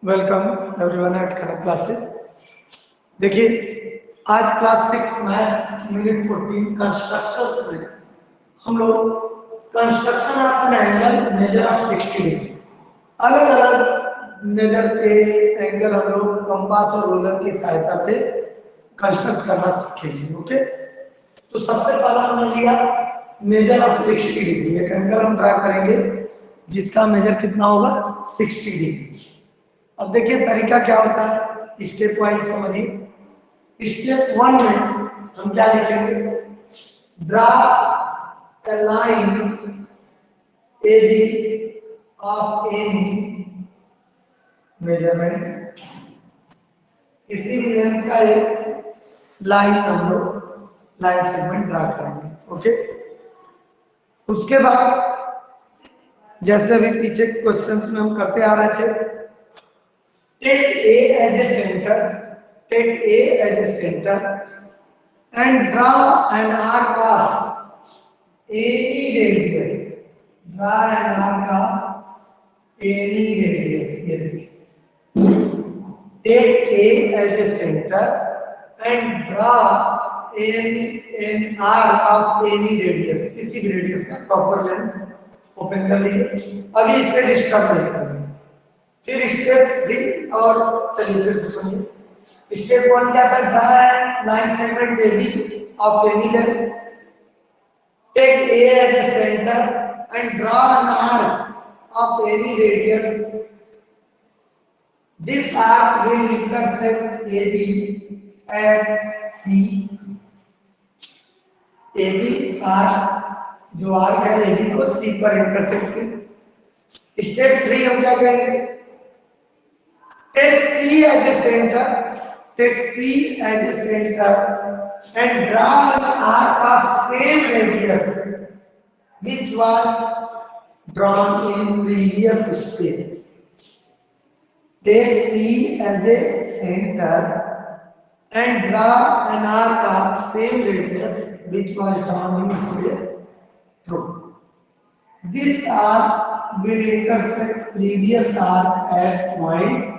Welcome everyone eight कनक classes. देखिए आज class 6 maths unit 14 constructions में हम लोग construction of an angle measure of 60 degree, अलग अलग मेजर के एंगल हम लोग कंपास और रोलर की सहायता से कंस्ट्रक्ट करना सीखेंगे। ओके, तो सबसे पहला हमने लिया मेजर ऑफ 60 डिग्री। एक एंगल हम ड्रा करेंगे जिसका मेजर कितना होगा 60 डिग्री। अब देखिए तरीका क्या होता है, स्टेप वाइज समझिए। स्टेप 1 में हम क्या लिखेंगे, draw a line AB of any measurement। किसी भी लेंथ का एक लाइन हम लोग लाइन सेगमेंट ड्रा करेंगे। ओके, उसके बाद जैसे अभी पीछे क्वेश्चंस में हम करते आ रहे थे, take A as a center, take A as a center and draw an arc of any radius, draw an arc of any radius। ये देखिए, take A as a center and draw an arc of any radius, किसी भी radius का proper length open कर लीजिए। अभी इससे disturb नहीं करेंगे। फिर स्टेप 3 और चलिए फिर से सुनिए। स्टेप 1 क्या था, draw line segment AB of any length, take A as a center and draw an arc of any radius। This arc will intersect AB at C। AB arc जो आर्क है AB को C पर intersect की। Step 3 हम क्या करेंगे, take C as a center, take C as a center and draw an arc of same radius which was drawn in previous step। Take C as a center and draw an arc of same radius which was drawn in step 2। This arc will intersect previous arc at point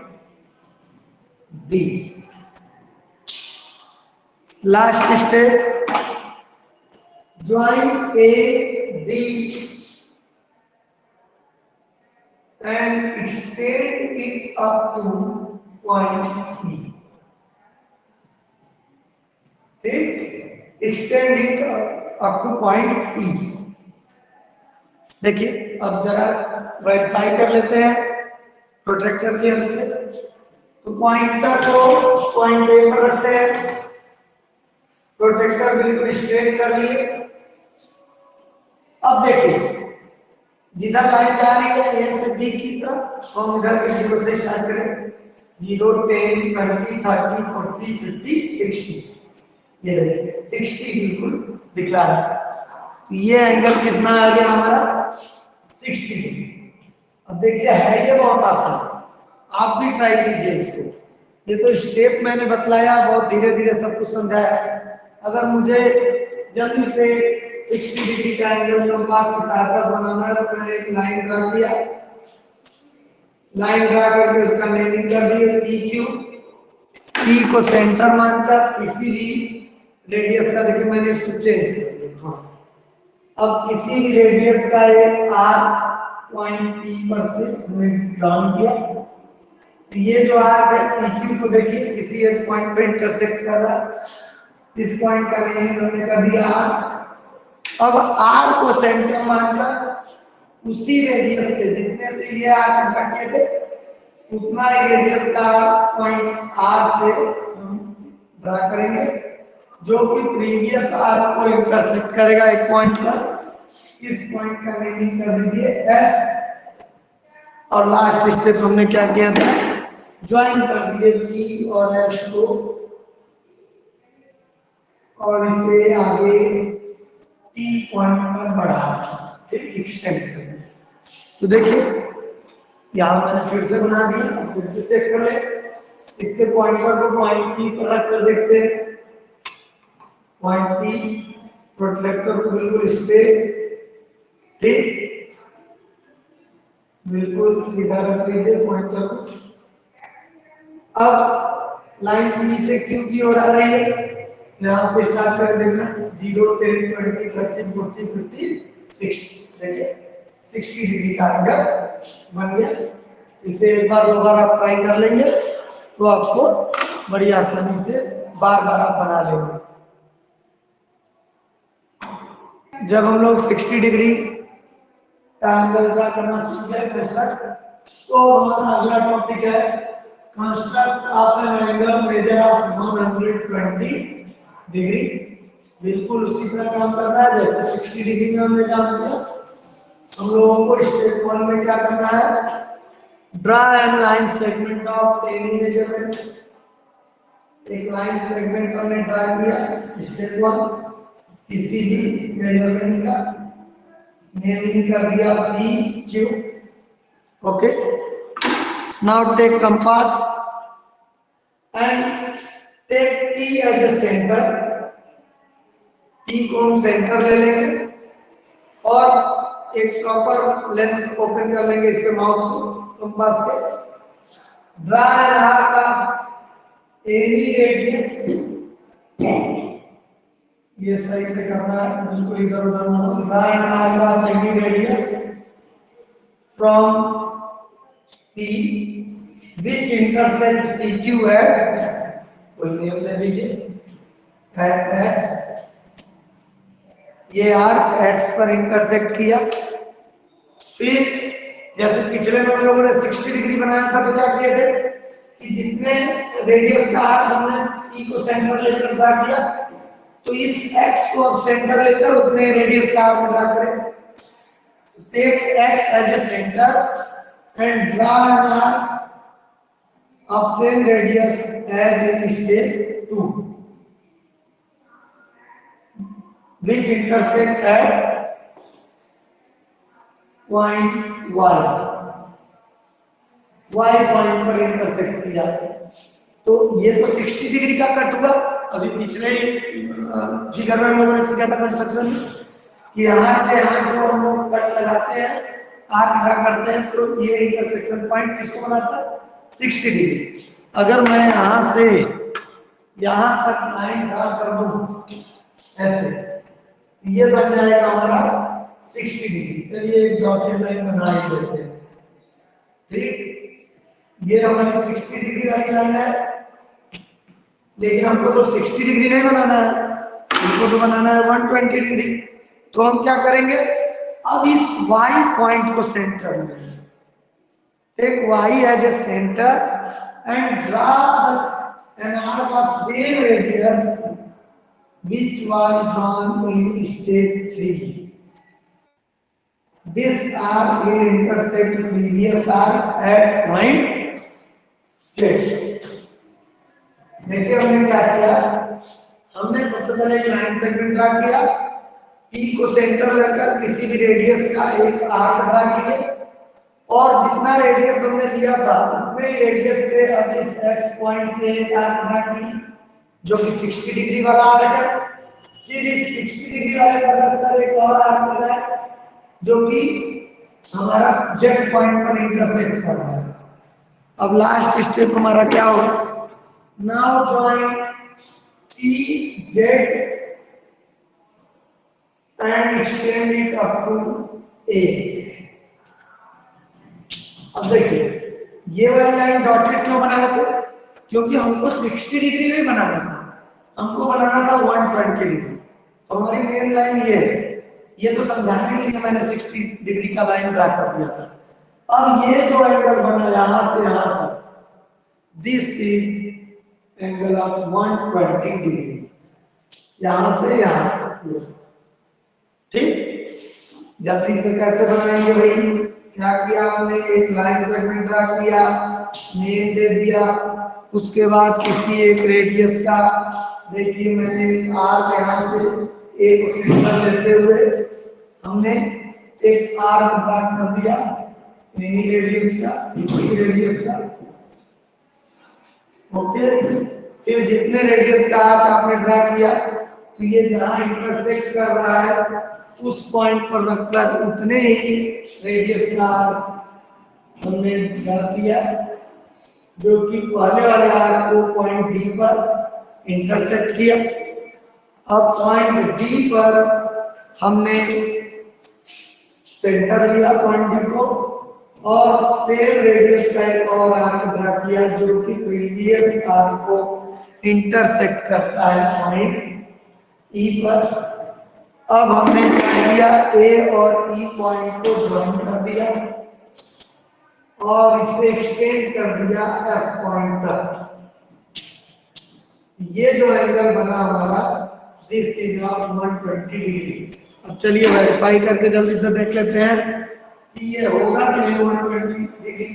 D। Last step, join A, D and extend it up to point E। ठीक, extend it up to point E। देखिए अब जरा verify कर लेते हैं protractor की help से। तो पॉइंटर को पॉइंट ए पर रखते हैं, प्रोट्रैक्टर बिल्कुल स्ट्रेट कर लिए। अब देखिए जिधर लाइन जा रही है ए से बी की तरफ, हम इधर के 0 से स्टार्ट करें। 0, 10, 20, 30, 40, 50, 60। ये देखिए 60 बिल्कुल दिखा रहा है। ये एंगल कितना आ गया हमारा 60 डिग्री। अब देखिए है ये बहुत आसान, आप भी ट्राई कीजिए इसको। ये तो स्टेप मैंने बतलाया, बहुत धीरे धीरे सब कुछ समझाया। अगर मुझे जल्दी से 60 डिग्री का एंगल कंपास की सहायता से बनाना है तो मैंने एक लाइन ड्रा किया, लाइन ड्रा करके उसका नेमिंग कर दिया PQ। P को सेंटर मानकर किसी भी रेडियस का, देखिए मैंने इसको चेंज कर दिया थोड़ा। अब किसी भी रेडियस का एक आर्क पॉइंट P पर से हमने ड्रॉ किया। तो ये जो आर्क है PQ को देखिए किसी एक पॉइंट पे इंटरसेक्ट कर रहा है। इस पॉइंट का नेम हमने कर दिया आर्क। अब आर को सेंटर मानकर उसी रेडियस से, जितने से ये आर्क कटे थे उतना ही रेडियस का पॉइंट आर से हम ड्रा करेंगे, जो कि प्रीवियस आर्क को इंटरसेक्ट करेगा एक पॉइंट पर। इस पॉइंट का नेमिंग कर दीजिए S। और लास्ट स्टेप हमने क्या किया था, ज्वाइन कर दिए P और S को और इसे आगे T पॉइंट पर बढ़ा के एक्सटेंड कर दिया। तो देखिए यहां मैंने फिर से बना दिया, फिर से चेक कर ले। इसके पॉइंटर को पॉइंट P पर रख कर देखते हैं। पॉइंट P प्रोट्रैक्टर को बिल्कुल स्ट्रेट, ठीक बिल्कुल सीधा रख लीजिए पॉइंटर को। अब लाइन पी से क्यू की ओर आ रही है, यहां से स्टार्ट कर देना 0 10 20 30 40 50 60। देखिए 60 डिग्री का एंगल बन गया। इसे एक बार दो बार आप ट्राई कर लेंगे तो आपको बड़ी आसानी से बार बार आप बना लेंगे। जब हम लोग 60 डिग्री का एंगल ड्रा करना सीख जाए कंस्ट्रक्ट, तो हमारा अगला टॉपिक है construct of an angle measure of 120 degree. बिल्कुल उसी तरह काम करना है जैसे 60 डिग्री में हमने काम किया। हम लोगों को स्टेप 1 में क्या करना है, draw an line segment of any measurement. एक लाइन सेगमेंट हमने ड्रा किया स्टेप 1 किसी भी मेजरमेंट का, नेमिंग कर दिया P Q. Okay, now take compass and take P as a centre. P को हम सेंटर ले लेंगे और एक प्रॉपर लेंथ ओपन कर लेंगे इसके माउथ को कंपास के। Draw an arc of any radius, ये सही से करना है, बिल्कुल इधर उधर ना हो। Draw an arc of any radius from P which intersect P Q at, कोई नेम ले लीजिए, एट एक्स। ये आर्क एक्स पर इंटरसेक्ट किया। फिर जैसे पिछले में हम लोगों ने 60 डिग्री बनाया था तो क्या किए थे कि जितने रेडियस का आर्क हमने पी को सेंटर लेकर ड्रा किया, तो इस एक्स को अब सेंटर लेकर उतने रेडियस का आर्क ड्रा करें। Take X as a centre and draw an arc of same radius as in step 2 which intersect at point y। y point पर इंटरसेक्ट किया तो ये तो 60 डिग्री का कट हुआ। अभी पिछले फिगर में हम लोगों ने सीखा था कंस्ट्रक्शन कि यहाँ से यहाँ जो हम लोग कट लगाते हैं, आर्क ड्रा करते हैं, तो ये इंटरसेक्शन पॉइंट किसको बनाता है, 60 डिग्री। अगर मैं यहां से यहां तक लाइन ड्रा कर दूं ऐसे, ये बन जाएगा हमारा 60 डिग्री। चलिए एक डॉटेड लाइन बना ही देते हैं। ठीक, ये हमारी 60 डिग्री वाली लाइन है, लेकिन हमको तो 60 डिग्री नहीं बनाना है, हमको तो बनाना है 120 डिग्री। तो हम क्या करेंगे, अब इस y पॉइंट को सेंटर में, take y as a center and draw an arc of same radius which was drawn in step 3. This arc will intersect previous arc at point Z. देखिए हमने क्या किया, हमने सबसे पहले एक लाइन सेगमेंट ड्रा किया, P को सेंटर लेकर किसी भी रेडियस का एक आर्क ड्रा किए, और जितना रेडियस हमने लिया था उतने रेडियस से अब इस x पॉइंट से एक आर्क ड्रा की जो कि 60 डिग्री वाला आर्क है। फिर इस 60 डिग्री वाले पर लगकर एक और आर्क लगाया जो कि हमारा z पॉइंट पर इंटरसेक्ट कर रहा है। अब लास्ट स्टेप हमारा क्या होगा, now join P Z and extend it up to A। अब देखिए ये वाली लाइन डॉटेड क्यों बनाया था, क्योंकि हमको 60 डिग्री में बनाना था, हमको बनाना था 120 डिग्री। तो हमारी मेन लाइन ये है, ये तो समझाने के लिए मैंने 60 डिग्री का लाइन ड्रा कर दिया था। अब ये जो एंगल बना यहां से यहां तक, this is angle of 120 degree, यहां से यहां तक। ठीक, जल्दी से कैसे बनाएंगे भाई, क्या किया हमने, एक लाइन सेगमेंट ड्रा किया, नेम दे दिया, उसके बाद किसी एक रेडियस का, देखिए मैंने एक आर्क यहां से एक सेंटर लेते हुए हमने एक आर्क ड्रा कर दिया एनी रेडियस का, इसी रेडियस का। ओके, फिर जितने रेडियस का आर्क आपने ड्रा किया, तो ये जहां इंटरसेक्ट कर रहा है उस पॉइंट पर रखकर उतने ही रेडियस का हमने ड्रा किया। जो कि पहले वाले आर्क को पॉइंट डी पर इंटरसेक्ट किया। अब पॉइंट डी पर हमने सेंटर लिया पॉइंट डी को और सेम रेडियस का एक और आर्क ड्रा किया जो कि प्रीवियस आर्क को इंटरसेक्ट करता है पॉइंट ई पर। अब हमने क्या किया, ए और ई पॉइंट को ज्वाइन कर दिया और इसे एक्सटेंड कर दिया एफ पॉइंट तक। ये जो एंगल बना हमारा दिस इज ऑफ 120 डिग्री। अब चलिए वेरीफाई करके जल्दी से देख लेते हैं कि ये होगा कि नहीं 120 डिग्री।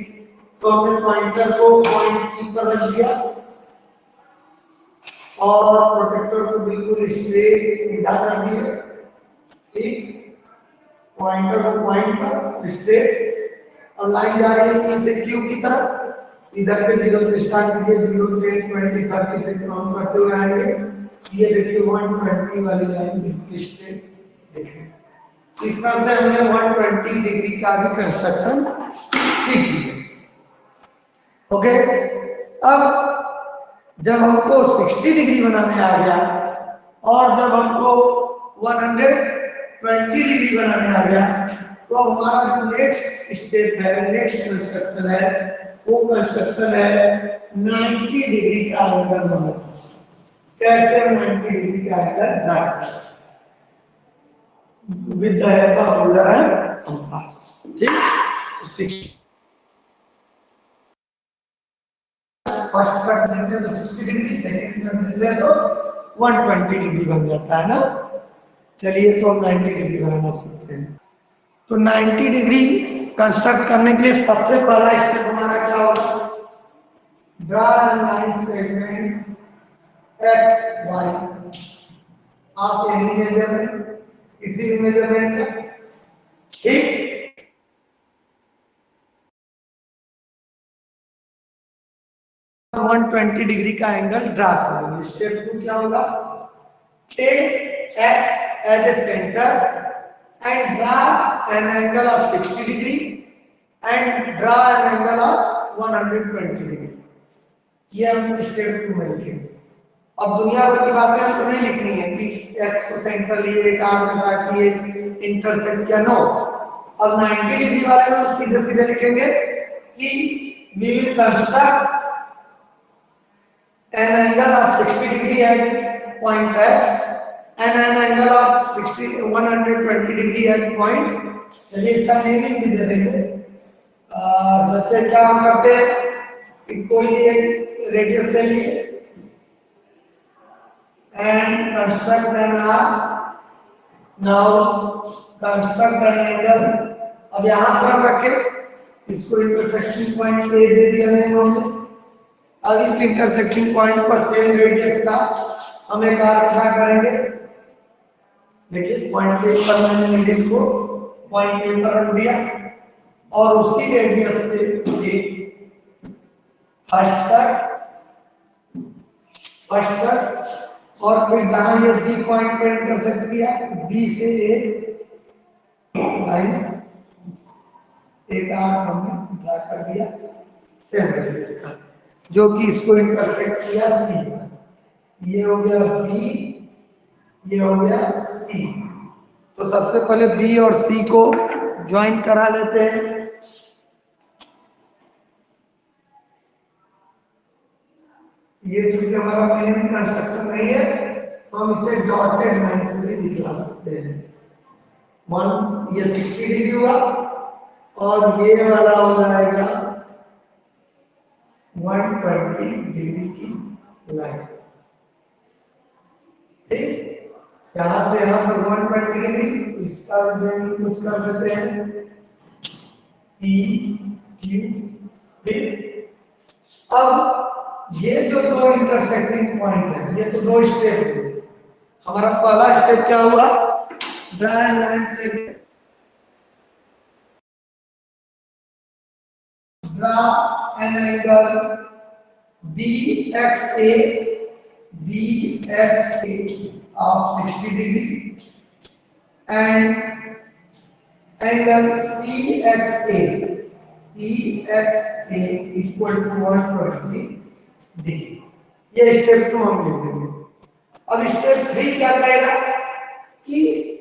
तो हमने पॉइंटर को पॉइंट ई पर रख दिया और प्रोटेक्टर को बिल्कुल स्ट्रेट सीधा कर दिया। ठीक, पॉइंटर को पॉइंट पर स्ट्रेट। अब लाइन जा रही है ई से क्यू की तरफ। इधर पे 0 से स्टार्ट कीजिए, 0 10 20 30 से काउंट करते हुए आएंगे। ये देखिए 120 वाली लाइन बिल्कुल स्ट्रेट देखिए। इस तरह से हमने 120 डिग्री का भी कंस्ट्रक्शन सीख लिया। ओके, अब जब हमको 60 डिग्री बनाने आ गया और जब हमको 120 डिग्री बनाने आ गया तो हमारा जो नेक्स्ट स्टेप है, नेक्स्ट कंस्ट्रक्शन है, वो कंस्ट्रक्शन है 90 डिग्री का एंगल बनाना। कैसे 90 डिग्री का एंगल ड्रा करें with the help of ruler and compass. ठीक, 60 फर्स्ट कट देते हैं तो 60 डिग्री, सेकंड कट देते हैं तो 120 डिग्री बन जाता है ना। चलिए तो हम 90 डिग्री बनाना सीखते हैं। तो 90 डिग्री कंस्ट्रक्ट करने के लिए सबसे पहला स्टेप हमारा क्या होगा, draw line segment X Y. आप एनी मेजरमेंट, किसी भी मेजरमेंट का, ठीक, 120 डिग्री का एंगल ड्रा करेंगे। स्टेप 2 क्या होगा, take X as a centre and draw an angle of 60 degree and draw an angle of 120 degree। ये हम स्टेप 2 में लिखेंगे। अब दुनिया भर की बातें हमको नहीं लिखनी है कि x को सेंटर लिए, एक आर्क ड्रा किए, इंटरसेक्ट किया, नो। अब 90 डिग्री वाले में हम सीधे सीधे लिखेंगे कि we will construct an angle of 60 degree at point x and an angle of 120 degree at point। चलिए इसका नेमिंग भी दे देंगे। जैसे क्या हम करते हैं, कोई भी एक रेडियस ले लिए and construct an arc, now construct an angle. अब यहां पर हम रखें इसको इंटरसेक्शन पॉइंट ए दे दिया हमने। अब इस इंटरसेक्टिंग पॉइंट पर सेम रेडियस का हम एक आर्क ड्रा करेंगे। देखिए पॉइंट ए पर मैंने नीडल को पॉइंट ए पर रख दिया और उसी रेडियस से एक फर्स्ट कट और फिर जहां ये बी पॉइंट पर इंटरसेक्ट किया, बी से एक लाइन, एक आर्क हमने ड्रा कर दिया सेम रेडियस का, जो कि इसको इंटरसेक्ट किया सी। ये हो गया बी, ये हो गया सी। तो सबसे पहले बी और सी को ज्वाइन करा लेते हैं। ये चूंकि हमारा मेन कंस्ट्रक्शन नहीं है तो हम इसे डॉटेड लाइन से भी दिखला सकते हैं। वन, ये 60 डिग्री हुआ और ये वाला हो जाएगा 120 डिग्री की लाइन। ठीक, यहां से यहां पर 120 डिग्री, इसका भी कुछ कर देते हैं P Q। ठीक, अब ये जो दो इंटरसेक्टिंग पॉइंट है, ये तो दो स्टेप है। हमारा पहला स्टेप क्या हुआ, ड्रा लाइन से draw an angle BXA of 60 degree and angle CXA CXA equal to 120 degree. ये स्टेप 2 हम लिख देंगे। अब स्टेप 3 क्या करेगा कि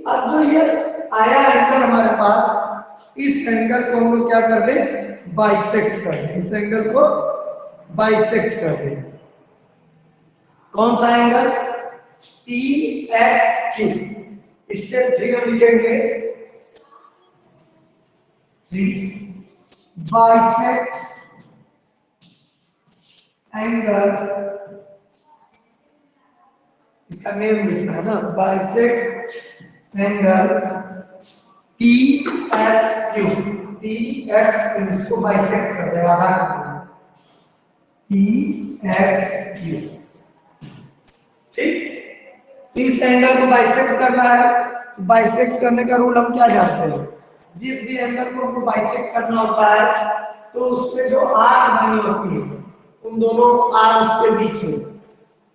अब जो ये आया एंगल हमारे पास, इस एंगल को हम लोग क्या कर दें, बाइसेक्ट कर दें। इस एंगल को बाइसेक्ट कर दें। कौन सा एंगल? PXQ। स्टेप 3 में लिखेंगे 3 बाइसेक्ट एंगल, इसका नेम लिखना है ना, बाइसेक्ट एंगल PXQ। PXQ इसको बाइसेक्ट कर दे, आधा कर दे, PXQ। ठीक, इस एंगल को बाइसेक्ट करना है। तो बाइसेक्ट करने का रूल हम क्या जानते हैं? जिस भी एंगल को हमको बाइसेक्ट करना होता है तो उसमें जो आर्क बनी होती है उन दोनों आर्म्स के बीच में,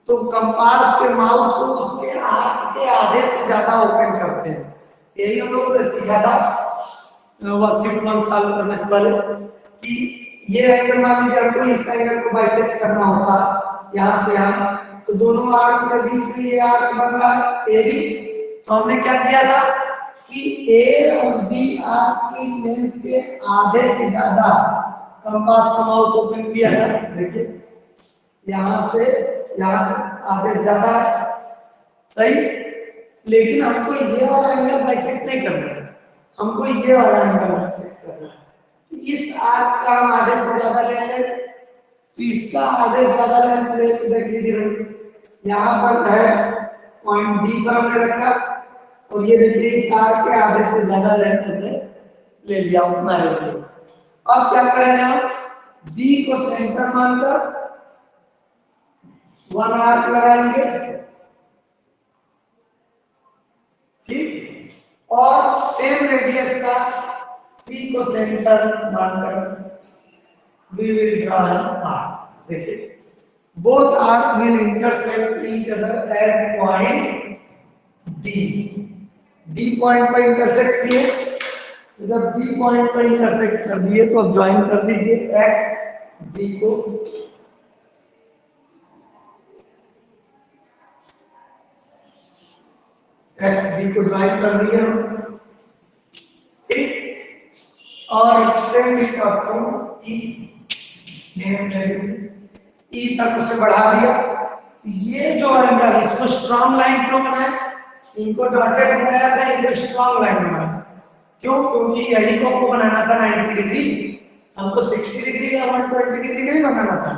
तो कंपास के माउथ को उसके आर्क के आधे से ज्यादा ओपन करते हैं। यही हम लोगों ने सीखा था वर्कशीट 1 सॉल्व करने से पहले कि ये एंगल, मान लीजिए हमको इस एंगल को बाइसेक्ट करना होता यहाँ से यहाँ, तो दोनों आर्क के बीच में ये आर्क बन रहा है ए बी। तो हमने क्या किया था कि ए और बी आर्क की लेंथ के आधे से ज्यादा कंपास का माउथ ओपन किया था। देखिए यहाँ से यहाँ आधे से ज्यादा है, सही। लेकिन हमको ये वाला एंगल बाइसेक्ट नहीं करना है, हमको ये वाला एंगल बाइसेक्ट करना है। इस आर्क का हम आधे से ज्यादा ले लें, तो इसका आधे से ज्यादा लेंथ ले, देख लीजिए भाई, यहाँ पर है पॉइंट बी पर हमने रखा, और ये देखिए इस आर्क के आधे से ज्यादा लेंथ हमने ले लिया, उतना रेडियस। अब क्या करेंगे हम, बी को सेंटर मानकर 1 आर्क लगाएंगे, ठीक, और सेम रेडियस का सी को सेंटर मानकर we will draw an arc। देखिए both arc will intersect each other at point D। D point पर इंटरसेक्ट किए, जब D पॉइंट पर इंटरसेक्ट कर दिए तो अब ज्वाइन कर दीजिए X D को, X D को ज्वाइन कर दिया, ठीक, और extend it up to E, name E तक उसे बढ़ा दिया। ये जो एंगल, इसको स्ट्रॉन्ग लाइन क्यों बनाया, इनको डॉटेड बनाया था, इनको स्ट्रॉन्ग लाइन बनाया। क्यों? क्योंकि यही को हमको बनाना था 90 डिग्री, हमको 60 डिग्री या 120 डिग्री नहीं बनाना था,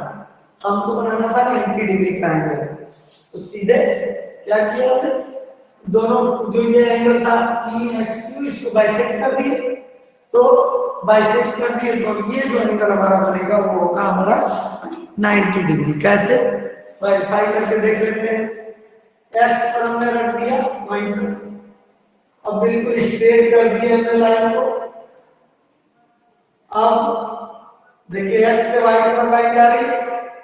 हमको बनाना था 90 डिग्री का एंगल। तो सीधे क्या किया हमने, दोनों जो ये एंगल था PXQ, इसको बाइसेक्ट कर दिए। तो बाइसेक्ट कर दिए तो ये जो एंगल हमारा बनेगा वो होगा हमारा 90 डिग्री। कैसे? वेरीफाई करके देख लेते हैं। एक्स पर हमने रख दिया पॉइंटर, अब बिल्कुल स्ट्रेट कर दिए हमने लाइन को। अब देखिए एक्स से वाई की तरफ लाइन जा रही है,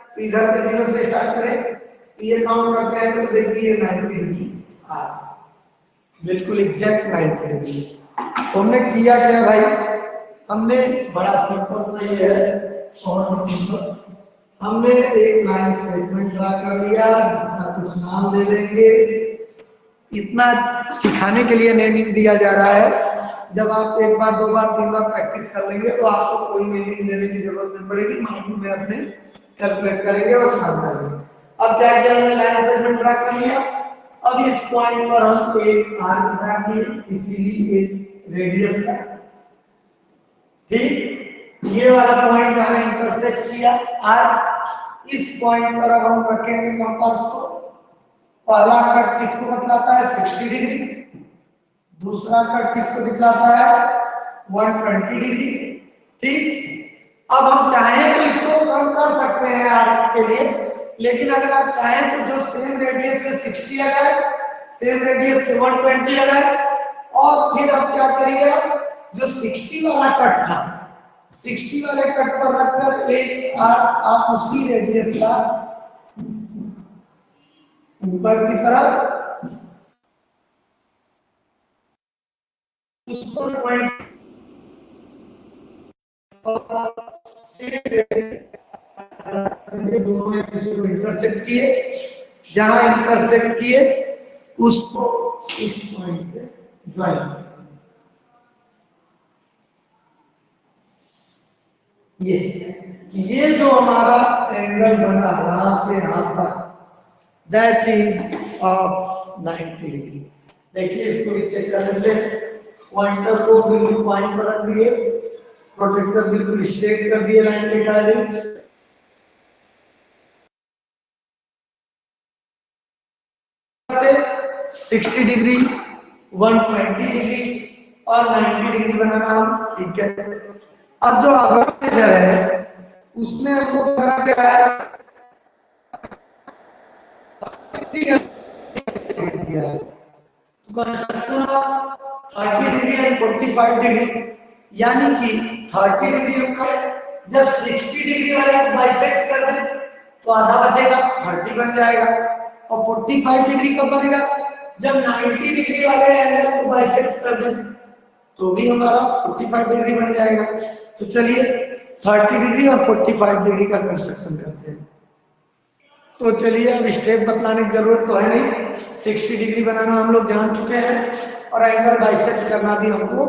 तो इधर से 0 से स्टार्ट करें, तो ये काउंट करते हैं तो देखिए 90 डिग्री आ, बिल्कुल एग्जैक्ट 90 डिग्री। हमने किया क्या भाई, हमने बड़ा सिंपल सा ये है, बहुत सिंपल, हमने एक लाइन सेगमेंट ड्रा कर लिया जिसका कुछ नाम दे देंगे। इतना सिखाने के लिए नेमिंग दिया जा रहा है, जब आप एक बार 2 बार 3 बार प्रैक्टिस कर लेंगे तो आपको कोई नेमिंग देने की जरूरत नहीं पड़ेगी, माइंड में अपने कैलकुलेट करेंगे और काम करेंगे। अब क्या किया, हमने लाइन सेगमेंट ड्रा कर लिया। अब इस पॉइंट पर हम एक आर्क ड्रा किए, इसीलिए एक रेडियस का, ठीक, ये वाला पॉइंट जहां इंटरसेक्ट किया आर्क, इस पॉइंट पर अब हम रखेंगे कंपास को। पहला कट किसको बतलाता है 60 डिग्री, दूसरा कट किसको दिखलाता है 120 डिग्री, ठीक। अब हम चाहें तो इसको कम कर सकते हैं आर्क के लिए, लेकिन अगर आप चाहें तो जो सेम रेडियस से 60 लगाए, सेम रेडियस से 120 लगाए, और फिर अब क्या करिए, जो 60 वाला कट था 60 वाले कट पर रखकर एक आर्क आप उसी रेडियस का ऊपर की तरफ उसको पॉइंट दोनों एक दूसरे को इंटरसेक्ट किए, जहां इंटरसेक्ट किए उसको इस पॉइंट से ज्वाइन। ये जो हमारा एंगल बना यहां से यहां तक, दैट इज ऑफ 90 डिग्री। देखिए इसको भी चेक कर लेते हैं। पॉइंटर को बिल्कुल पॉइंट पर रख दिए, प्रोटेक्टर बिल्कुल स्ट्रेट कर दिए लाइन के अकॉर्डिंग, से 60 डिग्री, 120 डिग्री और 90 डिग्री बनाना हम सीख गए। अब जो अगर है उसमें हमको करना क्या है, construction of 30 degree and 45 degree, यानी कि 30 डिग्री हमको जब 60 डिग्री वाले को बाइसेक्ट कर दे तो आधा बचेगा, 30 बन जाएगा। और 45 डिग्री कब बनेगा, जब 90 डिग्री वाले एंगल को बाइसेक्ट कर दे तो भी हमारा 45 डिग्री बन जाएगा। तो चलिए 30 डिग्री और 45 डिग्री का कंस्ट्रक्शन करते हैं। तो चलिए अब स्टेप बतलाने की जरूरत तो है नहीं, 60 डिग्री बनाना हम लोग जान चुके हैं और एंगल बाइसेक्ट करना भी हमको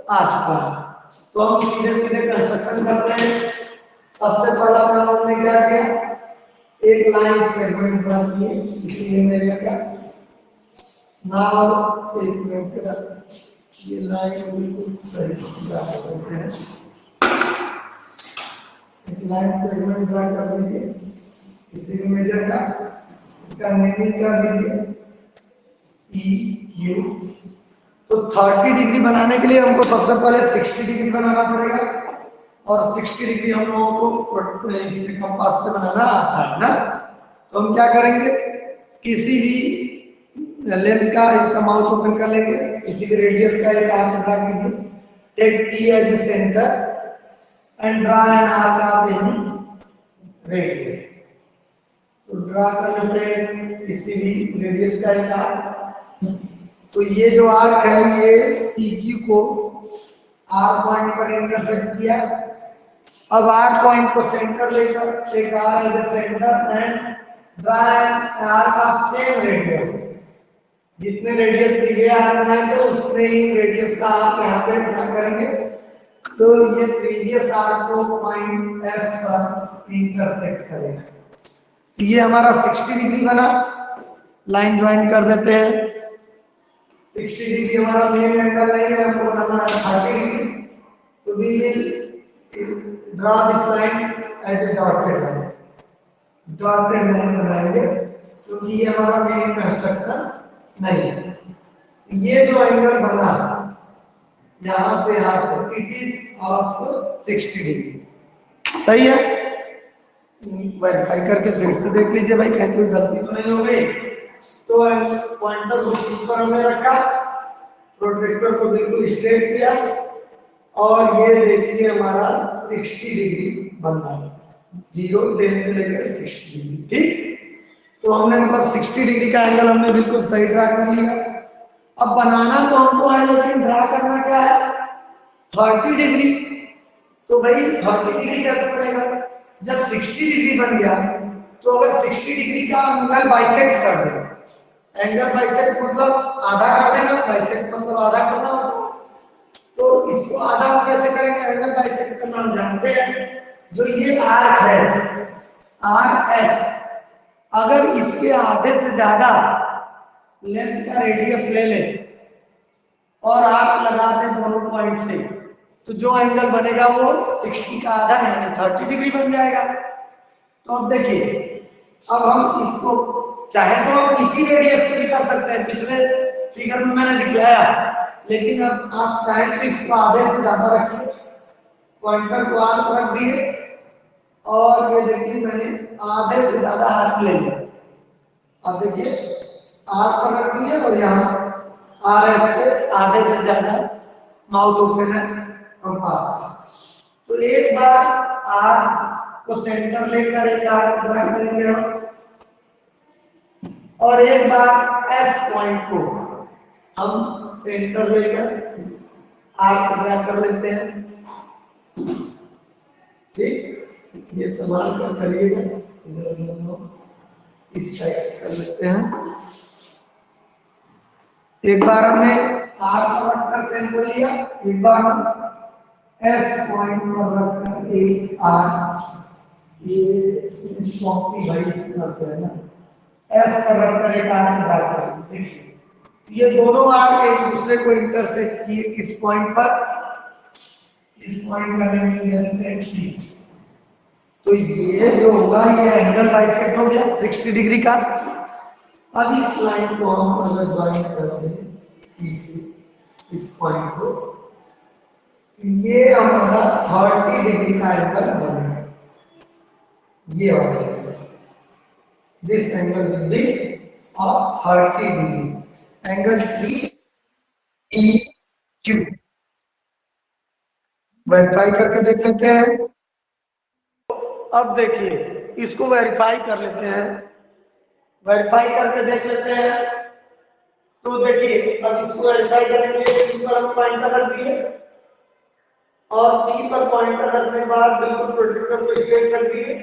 आ चुका है। तो हम सीधे सीधे कंस्ट्रक्शन करते हैं। सबसे पहला काम हमने क्या किया, एक लाइन सेगमेंट ड्रा किए इसी एरिया का। नाउ एक मिनट का ये लाइन बिल्कुल सही ड्रा करते हैं। एक लाइन सेगमेंट ड्रा कर दीजिए इसी मेजर का, इसका नेमिंग कर दीजिए ई क्यू। तो 30 डिग्री बनाने के लिए हमको सबसे पहले 60 डिग्री बनाना पड़ेगा और 60 डिग्री हम लोगों को इसके कंपास से बनाना आता है ना। तो हम क्या करेंगे, किसी भी लेंथ का इसका माउथ ओपन कर लेंगे, किसी भी रेडियस का एक आर्क ड्रा कीजिए, take P as a centre and draw an arc of any radius. तो ड्रा कर लेते हैं किसी भी रेडियस का एक आर्क। तो ये जो आर्क है ये PQ को R पॉइंट पर इंटरसेक्ट किया। अब R पॉइंट को सेंटर लेकर एक R as a centre and draw an arc of same radius. जितने रेडियस के ये आर्क बनाएंगे उतने ही रेडियस का आर्क यहाँ पे ड्रा करेंगे। तो ये प्रीवियस आर्क को पॉइंट S पर इंटरसेक्ट करेगा। ये हमारा 60 डिग्री बना, लाइन ज्वाइन कर देते हैं। 60 डिग्री हमारा मेन एंगल नहीं है, हमको बनाना है 30 डिग्री। तो we will draw this line as a dotted line, dotted line बनाएंगे क्योंकि ये हमारा मेन कंस्ट्रक्शन नहीं है। ये जो एंगल बना यहां से यहां तक इट इज ऑफ 60 डिग्री, सही है। वेरीफाई करके फिर से देख लीजिए भाई कहीं कोई गलती तो नहीं हो गई। तो पॉइंटर को ऊपर हमने रखा, प्रोट्रैक्टर को बिल्कुल स्ट्रेट किया और ये देखिए हमारा 60 डिग्री बन रहा है, 0 10 से लेकर 60 डिग्री। ठीक, तो हमने मतलब 60 डिग्री का एंगल हमने बिल्कुल सही ड्रा कर लिया। अब बनाना तो हमको है लेकिन ड्रा करना क्या है, 30 डिग्री। तो भाई 30 डिग्री कैसे बनेगा, जब 60 डिग्री बन गया तो अगर 60 डिग्री का एंगल बाइसेक्ट कर दे, एंगल बाइसेक्ट मतलब आधा कर देना, बाइसेक्ट मतलब आधा करना होता है। तो इसको आधा हम कैसे करेंगे, एंगल बाइसेक्ट करना हम जानते हैं। जो ये आर्क है आर्क एस, अगर इसके आधे से ज्यादा लेंथ का रेडियस ले ले और आर्क लगा दे दोनों पॉइंट से, तो जो एंगल बनेगा वो 60 का आधा यानी 30 डिग्री बन जाएगा। तो अब देखिए, अब हम इसको चाहे तो हम इसी रेडियस से भी कर सकते हैं, पिछले फिगर में मैंने दिखाया, लेकिन अब आप चाहे तो इसको आधे से ज्यादा रखिए, पॉइंटर को आर्क रख दिए और ये देखिए मैंने आधे से ज्यादा आर्क ले लिया। अब देखिए आर्क पर रख दिए और यहाँ RS से आधे से ज्यादा माउथ ओपन है कंपास। तो एक बार आर्क को सेंटर लेकर एक आर्क ड्रा करेंगे हम, और एक बार S पॉइंट को हम सेंटर लेकर आर्क ड्रा कर लेते हैं। ठीक, ये सवाल का करिएगा। इधर हम लोग इस टाइप से कर लेते हैं। एक बार हमने आर पर रखकर सैंपल लिया, एक बार हम एस पॉइंट पर रखकर एक आर, ये कॉपी भाई इस तरह से है ना, एस पर रखकर एक आर ड्रा कर। देखिए ये दोनों आर एक दूसरे को इंटरसेक्ट किए किस पॉइंट पर, इस पॉइंट का नेम है टी। तो ये जो होगा ये एंगल बाइसेक्ट हो गया 60 डिग्री का। अब इस लाइन को हम अगर ज्वाइन करते हैं इस पॉइंट को, ये हमारा 30 डिग्री का एंगल बनेगा। ये वाला this angle will be of 30 degree, angle T Q. Verify करके देख लेते हैं। अब देखिए इसको वेरीफाई कर लेते हैं, वेरीफाई करके देख लेते हैं। तो देखिए अब इसको वेरीफाई करेंगे, सी पर हम पॉइंटर रख दिए और सी पर पॉइंटर रखने के बाद बिल्कुल प्रोजेक्टर को स्ट्रेट कर दिए।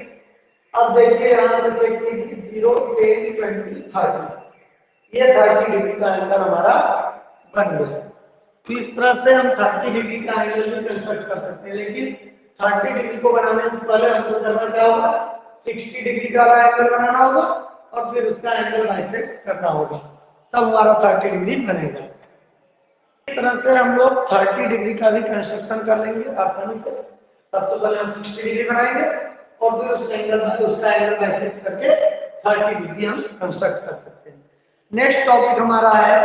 अब देखिए यहाँ से देखिए 0, 10, 20, 30, ये 30 डिग्री का एंगल हमारा बन गया। तो इस तरह से हम 30 डिग्री का एंगल भी कंस्ट्रक्ट कर सकते हैं, लेकिन 30 डिग्री को बनाने से पहले हमको करना क्या होगा, 60 डिग्री का एंगल बनाना होगा और फिर उसका एंगल बाइसेक्ट करना होगा, तब हमारा 30 डिग्री बनेगा। इस तरह से हम लोग 30 डिग्री का भी कंस्ट्रक्शन कर लेंगे आसानी से। सबसे पहले हम 60 डिग्री बनाएंगे और फिर उसका एंगल बाइसेक्ट करके 30 डिग्री हम कंस्ट्रक्ट कर सकते हैं। नेक्स्ट टॉपिक हमारा है,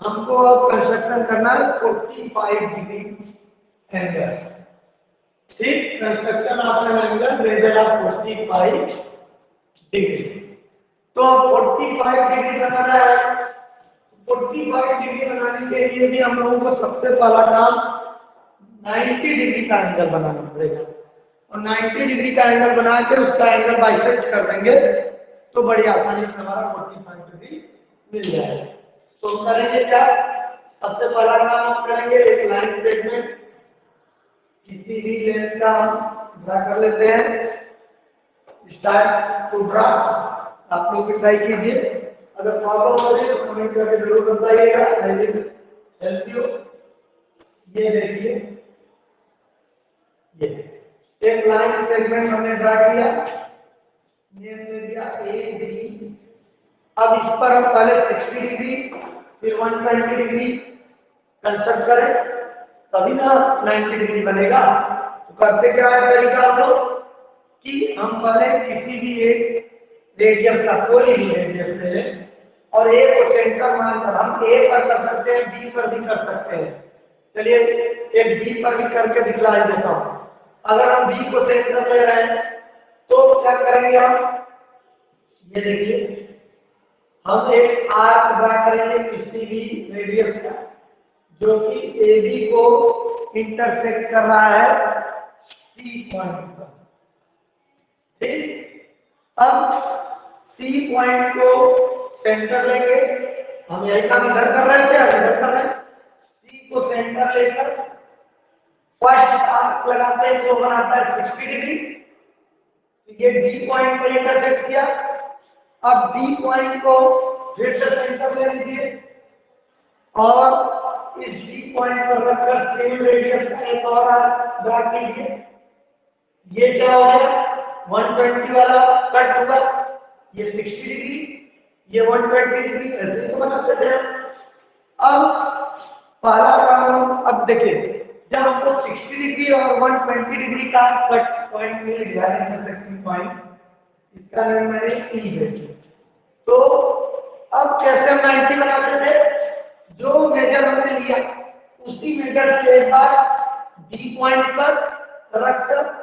हमको अब कंस्ट्रक्शन करना है 45 डिग्री एंगल। ठीक, construction of an angle radius of 45 degree. तो 45 डिग्री बनाना है। 45 डिग्री बनाने के लिए भी हम लोगों को सबसे पहला काम 90 डिग्री का एंगल बनाना पड़ेगा, और 90 डिग्री का एंगल बना के उसका एंगल बाइसेक्ट कर देंगे तो बड़ी आसानी से हमारा 45 डिग्री मिल जाएगा। तो करेंगे क्या, सबसे पहला काम हम करेंगे एक लाइन सेगमेंट किसी भी लेंथ का हम ड्रा कर लेते हैं। स्टार्ट टू ड्रा, आप लोग भी ट्राई कीजिए, अगर प्रॉब्लम हो रही है तो कमेंट करके जरूर बताइएगा, आई विल हेल्प यू। ये देखिए ये एक लाइन सेगमेंट हमने ड्रा किया, नेम दे दिया ए बी। अब इस पर हम पहले 60 डिग्री फिर 120 डिग्री कंस्ट्रक्ट करें, तभी ना 90 डिग्री बनेगा। तो करते क्या है तरीका हम लोग कि हम पहले किसी भी एक रेडियस का कोई भी रेडियस ले लें और ए को सेंटर मानकर हम ए पर कर सकते हैं, बी पर भी कर सकते हैं। चलिए एक बी पर भी करके दिखलाई देता हूँ। अगर हम बी को सेंटर ले रहे हैं तो क्या करेंगे हम, ये देखिए हम एक आर्क ड्रा करेंगे किसी भी रेडियस का जो कि ए बी को इंटरसेक्ट कर रहा है सी पॉइंट पर। ठीक, अब सी पॉइंट को सेंटर लेंगे, हम यही काम इधर कर रहे थे, अब इधर कर रहे हैं। सी को सेंटर लेकर फर्स्ट आर्क लगाते हैं जो बनाता है 60 डिग्री। ये बी पॉइंट पर इंटरसेक्ट किया। अब बी पॉइंट को फिर से सेंटर ले लीजिए और इस बी पॉइंट पर रखकर सेम रेडियस का एक और आर्क ड्रा कीजिए। ये क्या हो गया, 120 वाला कट हुआ, ये 60 डिग्री, ये 120 डिग्री, ऐसे तो बना सकते हैं। अब पहला काम, अब देखिए जब हमको 60 डिग्री और 120 डिग्री का कट पॉइंट मिल गया, इंटरसेक्टिंग पॉइंट, इसका नाम मैंने ई है। तो अब कैसे हम 90 बनाते थे, जो मेजर हमने लिया उसी मेजर के एक बार बी पॉइंट पर रखकर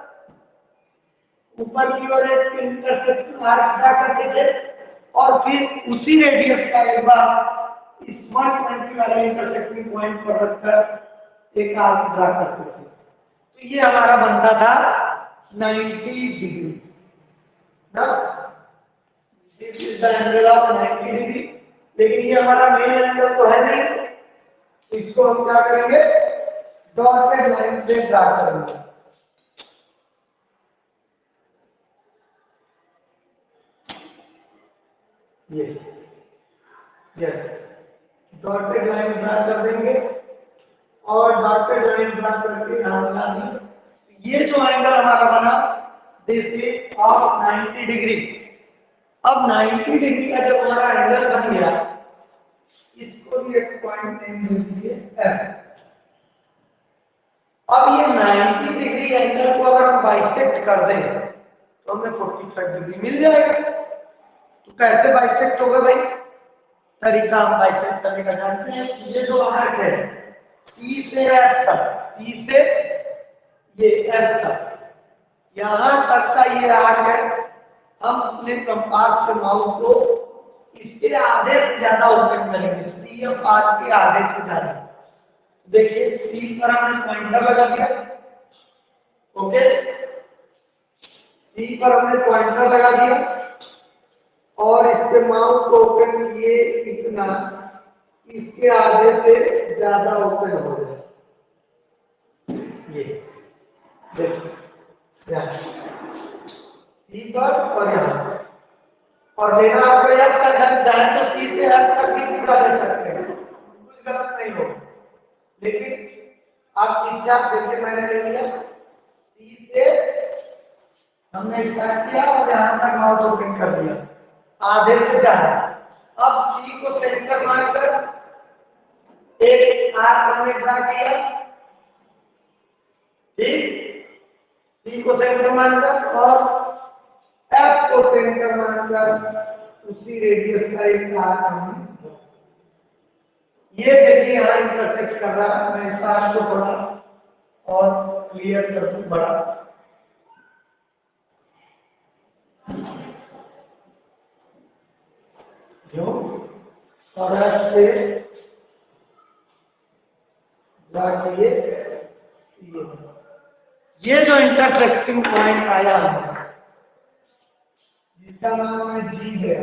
ऊपर की ओर एक इंटरसेक्शन आर्क ड्रा करते थे और फिर उसी रेडियस का एक बार इस 120 वाले इंटरसेक्टिंग पॉइंट पर रखकर एक आर्क ड्रा करते थे। तो ये हमारा बनता था 90 डिग्री ना, this is the angle of 90 degree. लेकिन ये हमारा मेन एंगल तो है नहीं, इसको हम क्या करेंगे, डॉटेड लाइन से ड्रा करेंगे। ये यस, डॉटेड लाइन ड्रा कर देंगे और डॉटेड लाइन ड्रा करके यहाँ लगा दी। ये जो एंगल हमारा बना दिस इज ऑफ 90 डिग्री। अब 90 डिग्री का जब हमारा एंगल बन गया, इसको भी एक पॉइंट नेम दे दीजिए एफ। अब ये 90 डिग्री एंगल को अगर हम बाइसेक्ट कर दें तो हमें 45 डिग्री मिल जाएगा। तो कैसे बाइसेक्ट होगा भाई? तरीका हम बाइसेक्ट करने का जानते हैं। ये जो आर्क है ई से एफ तक, ई से ये एफ तक, यहाँ तक का ये आर्क है। हम अपने कंपास के माउस को इसके आधे से ज्यादा ओपन करेंगे, सी एफ आर्क के आधे से ज्यादा। देखिए सी पर हमने पॉइंटर लगा दिया, ओके, सी पर हमने पॉइंटर लगा दिया और इसके माउस को ओपन किए, इतना इसके आधे से ज्यादा ओपन हो जाए। ये देखिए सी पर और यहाँ और लेना आपको याद कर तो सी से एफ तक भी पूरा ले सकते हैं, कुछ गलत नहीं हो। लेकिन आप इच्छा जैसे मैंने ले लिया, सी से हमने स्टार्ट किया और यहाँ तक माउस ओपन कर दिया आधे से ज्यादा। अब सी को सेंटर मानकर एक आर्क हमने ड्रा किया, ठीक, सी को सेंटर मानकर और एफ को सेंटर मानकर उसी रेडियस का एक आर्क हमने, ये देखिए यहाँ इंटरसेक्ट कर रहा है। मैं इस आर्क को थोड़ा और क्लियर कर दूं बड़ा, जो सरस से जाके ये जो इंटरसेक्टिंग पॉइंट आया है जिसका नाम है जी है,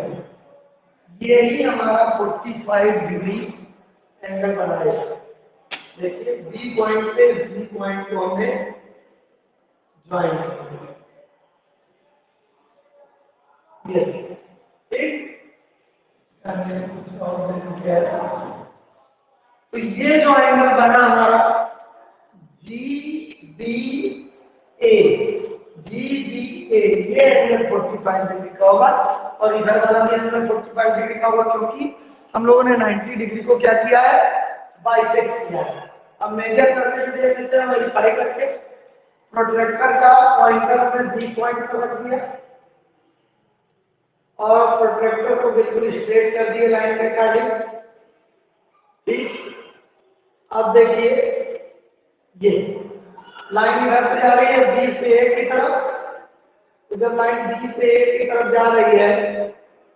ये ही हमारा 45 डिग्री एंगल बनाएगा। देखिए बी पॉइंट से जी पॉइंट को हमने ज्वाइन किया, ठीक। तो ये जो एंगल बना हमारा जी बी ए, ये एंगल 45 डिग्री का होगा और इधर वाला भी एंगल 45 डिग्री का होगा, क्योंकि हम लोगों ने 90 डिग्री को क्या किया है, बाइसेक्ट किया है। अब मेजर करने के लिए जैसे वेरीफाई करके प्रोट्रैक्टर का पॉइंटर में जी पॉइंट पर रख दिया और प्रोट्रैक्टर को बिल्कुल स्ट्रेट कर दिए लाइन के अकॉर्डिंग, ठीक। अब देखिए ये लाइन इधर से जा रही है बी से ए की तरफ, तो जब लाइन बी से ए की तरफ जा रही है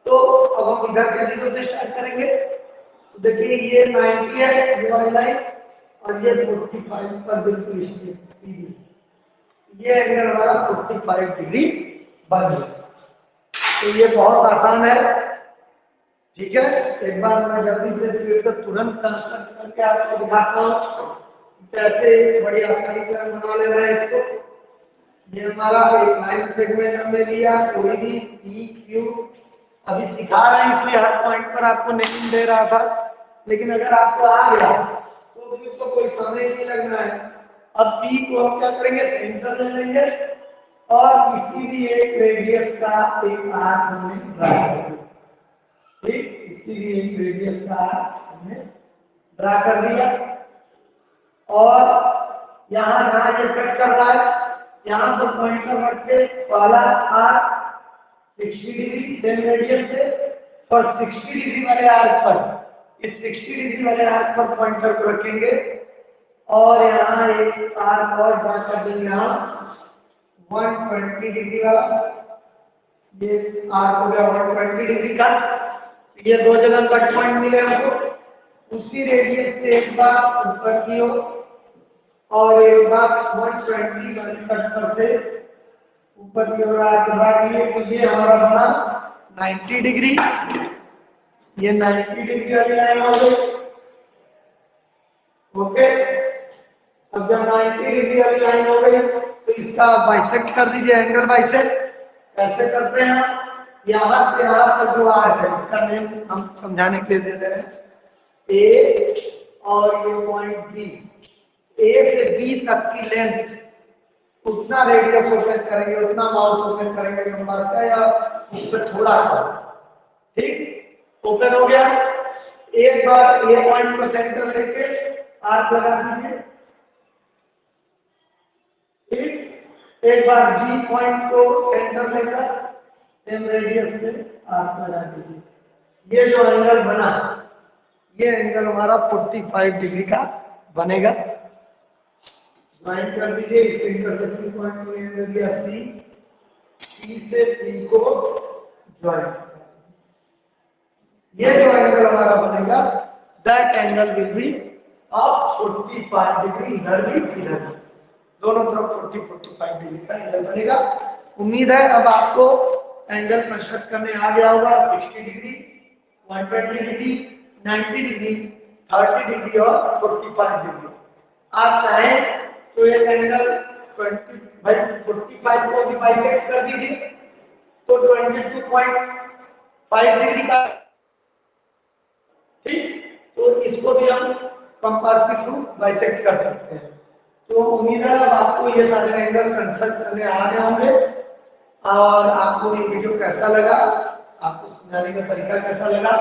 तो अब हम इधर से जीरो से स्टार्ट करेंगे। तो देखिए ये 90 है ये वाली लाइन और ये 45 पर बिल्कुल स्ट्रेट, ये एंगल हमारा 45 डिग्री बन गया। तो ये बहुत आसान है, ठीक है। एक बार मैं जल्दी से वीडियो को तुरंत कंस्ट्रक्ट करके आपको दिखाता हूँ कैसे बड़ी आसानी से बना लेना है इसको। ये हमारा एक लाइन सेगमेंट हमने लिया, कोई भी पी क्यू, अभी सिखा रहे हैं इसलिए हर पॉइंट पर आपको नहीं दे रहा था, लेकिन अगर आपको आ गया तो भी उसको कोई समय नहीं लगना है। अब पी को हम क्या करेंगे, सेंटर ले लेंगे और किसी भी एक रेडियस का एक आर्क हमने ड्रा कर दिया, ठीक, किसी भी एक रेडियस का आर्क हमने ड्रा कर दिया और यहाँ ये कट कर रहा है, यहाँ पर पॉइंटर रख के पहला आर्क 60 डिग्री सेम रेडियस से और 60 डिग्री वाले आर्क पर, इस 60 डिग्री वाले आर्क पर पॉइंटर को रखेंगे और यहाँ एक आर्क और ड्रा कर देंगे, यहाँ 120 डिग्री वाला, ये आर्क हो गया 120 डिग्री का। ये दो जगह कट पॉइंट मिले हमको, उसी रेडियस से एक बार ऊपर की ओर और एक बार 120 वाले कट पर से ऊपर की ओर आगे बढ़िए। तो ये हमारा बना 90 डिग्री, ये 90 डिग्री वाली लाइन हो गई, ओके। अब जब 90 डिग्री वाली लाइन हो गई तो इसका बाइसेक्ट कर दीजिए, एंगल बाइसेक्ट कैसे करते हैं, यहाँ से यहाँ पर जो आर्क है इसका नेम हम समझाने के लिए दे रहे हैं ए, और ये पॉइंट बी। ए से बी तक की लेंथ उतना रेडियस फोकस करेंगे, उतना माउस फोकस करेंगे नंबर का, या उससे थोड़ा सा। ठीक, ओपन हो गया। एक बार ए पॉइंट को सेंटर लेके आर्क लगा दीजिए। ठीक, एक बार जी पॉइंट को सेंटर लेकर सेम रेडियस से आर्क लगा दीजिए। ये जो एंगल बना, ये एंगल हमारा 45 डिग्री का बनेगा। ज्वाइन कर दीजिए। इस इंटरसेक्शन पॉइंट में एंगल दिया सी, सी से सी को ज्वाइन। ये जो एंगल हमारा बनेगा, that angle will be of 45 degree, इधर भी इधर भी, दोनों तरफ 45 डिग्री का एंगल बनेगा। उम्मीद है अब आपको एंगल कंस्ट्रक्ट करने आ गया होगा। 60 डिग्री, 120 डिग्री, 90 डिग्री, 30 डिग्री और 45 डिग्री। आप चाहें तो ये एंगल 45 को भी बाइसेक्ट कर दीजिए, तो 22.5 डिग्री का। ठीक, तो इसको भी हम कंपास के थ्रू बाइसेक्ट कर सकते हैं। तो उम्मीद है अब आपको ये सारे एंगल कंस्ट्रक्ट करने आ गए होंगे। और आपको ये वीडियो कैसा लगा, आपको समझाने का तरीका कैसा लगा,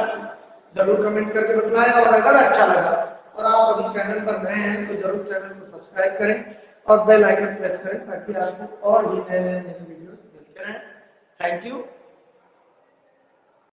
जरूर कमेंट करके बताएं। और अगर अच्छा लगा और आप अभी चैनल पर नए हैं तो जरूर चैनल को सब्सक्राइब करें और बेल आइकन प्रेस करें, ताकि आपको और भी नए नए वीडियो मिलते रहें। Thank you.